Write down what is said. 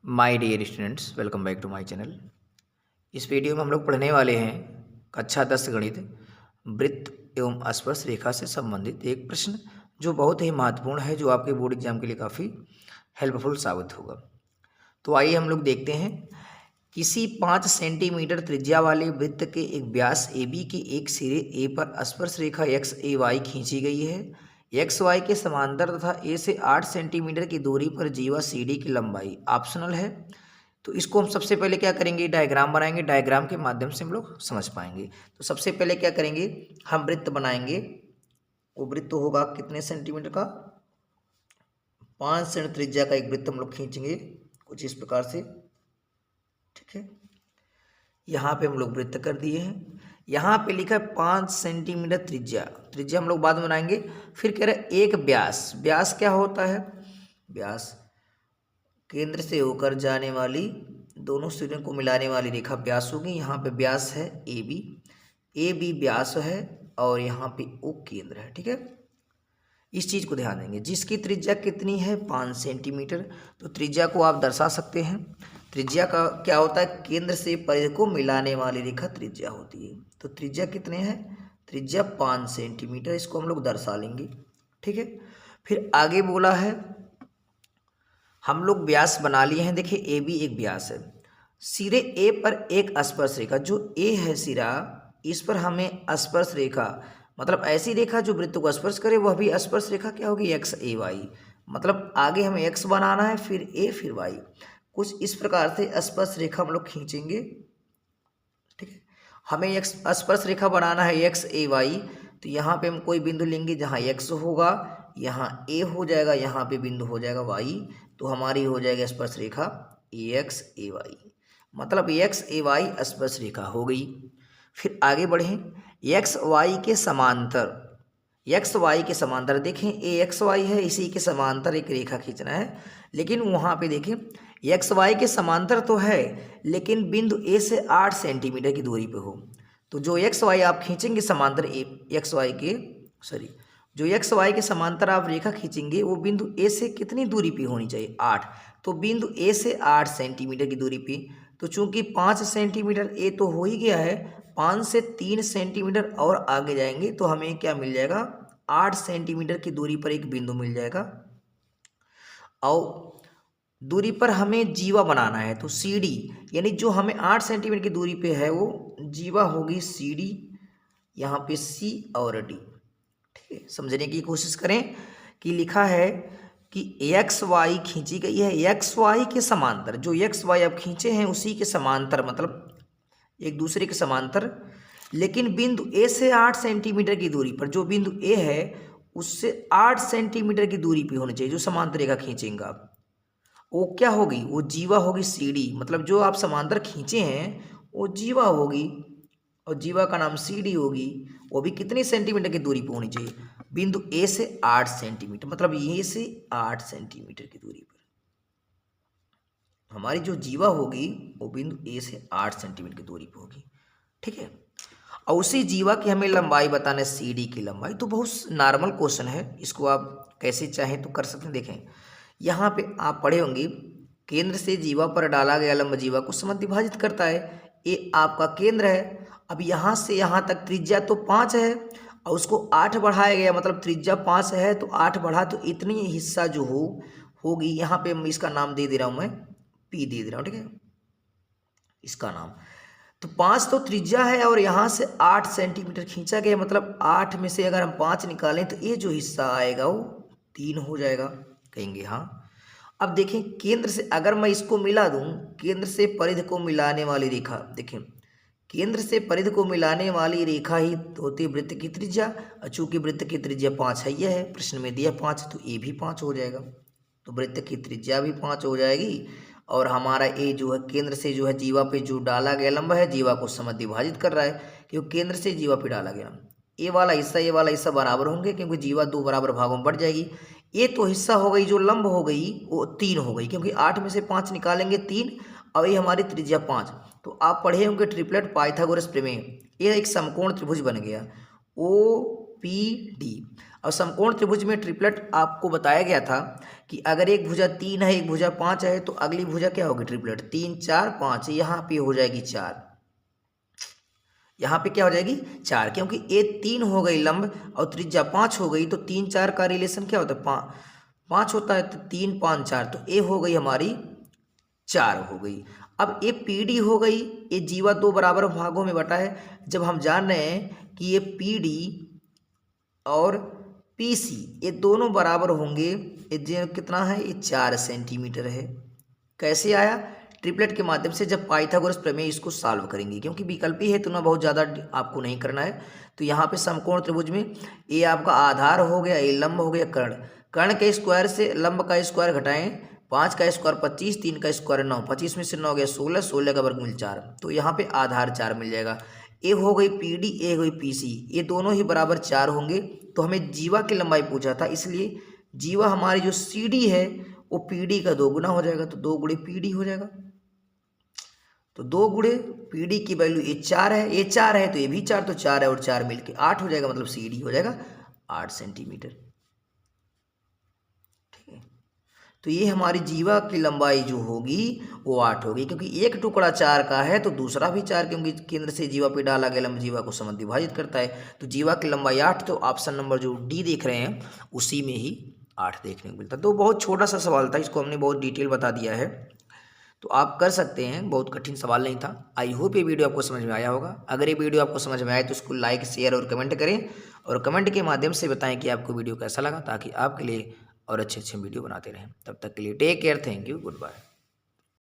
My dear students, welcome back to my channel. इस video में हम लोग पढ़ने वाले हैं कक्षा 10 गणित वृत्त एवं स्पर्श रेखा से संबंधित एक प्रश्न जो बहुत ही महत्वपूर्ण है, जो आपके बोर्ड एग्जाम के लिए काफ़ी हेल्पफुल साबित होगा। तो आइए हम लोग देखते हैं। किसी 5 सेंटीमीटर त्रिज्या वाले वृत्त के एक व्यास ए बी के एक सिरे ए पर स्पर्श रेखा एक्स ए वाई खींची गई है। एक्स वाई के समांतर तथा ए से 8 सेंटीमीटर की दूरी पर जीवा सी डी की लंबाई ऑप्शनल है। तो इसको हम सबसे पहले क्या करेंगे, डायग्राम बनाएंगे। डायग्राम के माध्यम से हम लोग समझ पाएंगे। तो सबसे पहले क्या करेंगे, हम वृत्त बनाएंगे। वो वृत्त होगा कितने सेंटीमीटर का, 5 सेंटीमीटर त्रिज्या का एक वृत्त हम लोग खींचेंगे कुछ इस प्रकार से। ठीक है, यहाँ पे हम लोग वृत्त कर दिए हैं। यहाँ पे लिखा है 5 सेंटीमीटर त्रिज्या। त्रिज्या हम लोग बाद में बनाएंगे। फिर कह रहे हैं एक व्यास। व्यास क्या होता है, व्यास केंद्र से होकर जाने वाली दोनों सिरों को मिलाने वाली रेखा व्यास होगी। यहाँ पे व्यास है ए बी व्यास है और यहाँ पे ओ केंद्र है। ठीक है, इस चीज़ को ध्यान देंगे। जिसकी त्रिज्या कितनी है, 5 सेंटीमीटर। तो त्रिज्या को आप दर्शा सकते हैं। त्रिज्या का क्या होता है, केंद्र से परिधि को मिलाने वाली रेखा त्रिज्या होती है। तो त्रिज्या कितने हैं, त्रिज्या 5 सेंटीमीटर। इसको हम लोग दर्शा लेंगे। ठीक है, फिर आगे बोला है हम लोग व्यास बना लिए हैं। देखिए ए बी एक व्यास है। सिरे ए पर एक स्पर्श रेखा, जो ए है सिरा, इस पर हमें स्पर्श रेखा मतलब ऐसी रेखा जो वृत्त को स्पर्श करे, वह भी स्पर्श रेखा क्या होगी, एक्स ए वाई। मतलब आगे हमें एक्स बनाना है, फिर ए फिर वाई। कुछ इस प्रकार से स्पर्श रेखा हम लोग खींचेंगे। ठीक है, हमें एक स्पर्श रेखा बनाना है एक्स ए वाई। तो यहाँ पे हम कोई बिंदु लेंगे जहाँ एक्स होगा, यहाँ ए हो जाएगा, यहाँ पे बिंदु हो जाएगा वाई। तो हमारी हो जाएगी स्पर्श रेखा ए एक्स ए वाई। मतलब एक्स ए वाई स्पर्श रेखा हो गई। फिर आगे बढ़ें, एक्स वाई के समांतर। एक्स वाई के समांतर देखें, ए एक्स वाई है, इसी के समांतर एक रेखा खींचना है। लेकिन वहाँ पे देखें एक्स वाई के समांतर तो है, लेकिन बिंदु ए से 8 सेंटीमीटर की दूरी पे हो। तो जो एक्स वाई आप खींचेंगे समांतर एक्स वाई के जो एक्स वाई के समांतर आप रेखा खींचेंगे, वो बिंदु ए से कितनी दूरी पे होनी चाहिए, 8। तो बिंदु ए से 8 सेंटीमीटर की दूरी पे। तो चूंकि 5 सेंटीमीटर ए तो हो ही गया है, 5 से 3 सेंटीमीटर और आगे जाएंगे तो हमें क्या मिल जाएगा, 8 सेंटीमीटर की दूरी पर एक बिंदु मिल जाएगा। और दूरी पर हमें जीवा बनाना है। तो सी डी यानी जो हमें 8 सेंटीमीटर की दूरी पे है, वो जीवा होगी सी डी, यहाँ पे सी और डी। ठीक है, समझने की कोशिश करें कि लिखा है कि एक्स वाई खींची गई है, एक्स वाई के समांतर। जो एक्स वाई आप खींचे हैं उसी के समांतर, मतलब एक दूसरे के समांतर। लेकिन बिंदु ए से 8 सेंटीमीटर की दूरी पर, जो बिंदु ए है उससे 8 सेंटीमीटर की दूरी पे होनी चाहिए जो समांतर रेखा खींचेंगे आप। वो क्या होगी, वो जीवा होगी सी डी। मतलब जो आप समांतर खींचे हैं वो जीवा होगी, और जीवा का नाम सी डी होगी। वो भी कितनी सेंटीमीटर की दूरी पर होनी चाहिए, बिंदु ए से 8 सेंटीमीटर। मतलब ये से 8 सेंटीमीटर की दूरी पर हमारी जो जीवा होगी वो बिंदु ए से 8 सेंटीमीटर की दूरी पर होगी। ठीक है, और उसी जीवा की हमें लंबाई बताना है, सी डी की लंबाई। तो बहुत नॉर्मल क्वेश्चन है, इसको आप कैसे चाहें तो कर सकते हैं। देखें यहाँ पे आप पढ़े होंगे, केंद्र से जीवा पर डाला गया लंब जीवा को समद्विभाजित विभाजित करता है। ये आपका केंद्र है। अब यहाँ से यहाँ तक त्रिज्या तो 5 है और उसको 8 बढ़ाया गया, मतलब त्रिज्या 5 है तो 8 बढ़ा, तो इतनी हिस्सा जो होगी, यहाँ पे इसका नाम दे दे रहा हूँ मैं, पी दे रहा हूँ। ठीक है, इसका नाम। तो 5 तो त्रिज्या है और यहाँ से 8 सेंटीमीटर खींचा गया, मतलब 8 में से अगर हम 5 निकालें तो ये जो हिस्सा आएगा वो 3 हो जाएगा, कहेंगे हाँ। अब देखें केंद्र से अगर मैं इसको मिला दूं, केंद्र से परिधि को मिलाने वाली रेखा, देखें केंद्र से परिधि को मिलाने वाली रेखा ही होती है वृत्त की त्रिज्या। चूंकि वृत्त की त्रिज्या 5 है, यह है प्रश्न में दिया 5, तो ए भी 5 हो जाएगा। तो वृत्त की त्रिज्या भी 5 हो जाएगी। और हमारा ए जो है केंद्र से जो है जीवा पे जो डाला गया लंब है, जीवा को समद्विभाजित कर रहा है, क्योंकि केंद्र से जीवा पे डाला गया। ए वाला हिस्सा बराबर होंगे, क्योंकि जीवा 2 बराबर भागों में बढ़ जाएगी। ये तो हिस्सा हो गई, जो लंब हो गई वो 3 हो गई, क्योंकि 8 में से 5 निकालेंगे 3, और ये हमारी त्रिज्या 5। तो आप पढ़े होंगे ट्रिपलेट पाइथागोरस प्रमेय। ये एक समकोण त्रिभुज बन गया। ओ PD। अब समकोण त्रिभुज में ट्रिपलेट आपको बताया गया था कि अगर एक भुजा 3 है, एक भुजा 5 है, तो अगली भुजा क्या होगी ट्रिपलेट 3 4 5, यहाँ पे हो जाएगी 4, यहाँ पे क्या हो जाएगी 4, क्योंकि ए 3 हो गई लंब और त्रिज्या 5 हो गई, तो 3 4 का रिलेशन क्या होता है 5 होता है, तो 3 5 4, तो ए हो गई हमारी 4 हो गई। अब ये PD हो गई, ये जीवा 2 बराबर भागों में बटा है। जब हम जान रहे हैं कि ये PD और PC ये दोनों बराबर होंगे, ये कितना है, ये 4 सेंटीमीटर है। कैसे आया, ट्रिपलेट के माध्यम से। जब पाइथागोरस प्रमेय इसको सॉल्व करेंगे, क्योंकि विकल्पी है तो ना बहुत ज़्यादा आपको नहीं करना है। तो यहाँ पे समकोण त्रिभुज में ये आपका आधार हो गया, ये लंब हो गया कर्ण, कर्ण के स्क्वायर से लंब का स्क्वायर घटाएं, 5 का स्क्वायर 25, 3 का स्क्वायर 9, 25 में से 9 गया 16, 16 का वर्गमूल 4, तो यहाँ पे आधार 4 मिल जाएगा। ए हो गई PD, ए हो गई PC, ये दोनों ही बराबर 4 होंगे। तो हमें जीवा की लंबाई पूछा था, इसलिए जीवा हमारी जो CD है वो PD का 2 गुना हो जाएगा, तो 2 गुणे PD हो जाएगा। तो 2 गुणे PD की वैल्यू ये 4 है, ये 4 है तो ये भी 4, तो 4 है और 4 मिलके 8 हो जाएगा, मतलब CD हो जाएगा 8 सेंटीमीटर। ठीक है, तो ये हमारी जीवा की लंबाई जो होगी वो 8 होगी, क्योंकि एक टुकड़ा 4 का है तो दूसरा भी 4, क्योंकि केंद्र से जीवा पे डाला गया लंब जीवा को समद्विभाजित विभाजित करता है। तो जीवा की लंबाई 8, तो ऑप्शन नंबर जो D देख रहे हैं उसी में ही 8 देखने को मिलता है। तो बहुत छोटा सा सवाल था, इसको हमने बहुत डिटेल बता दिया है, तो आप कर सकते हैं, बहुत कठिन सवाल नहीं था। आई होप ये वीडियो आपको समझ में आया होगा। अगर ये वीडियो आपको समझ में आए तो उसको लाइक शेयर और कमेंट करें, और कमेंट के माध्यम से बताएं कि आपको वीडियो कैसा लगा, ताकि आपके लिए और अच्छे अच्छे वीडियो बनाते रहें। तब तक के लिए take care, thank you, good bye.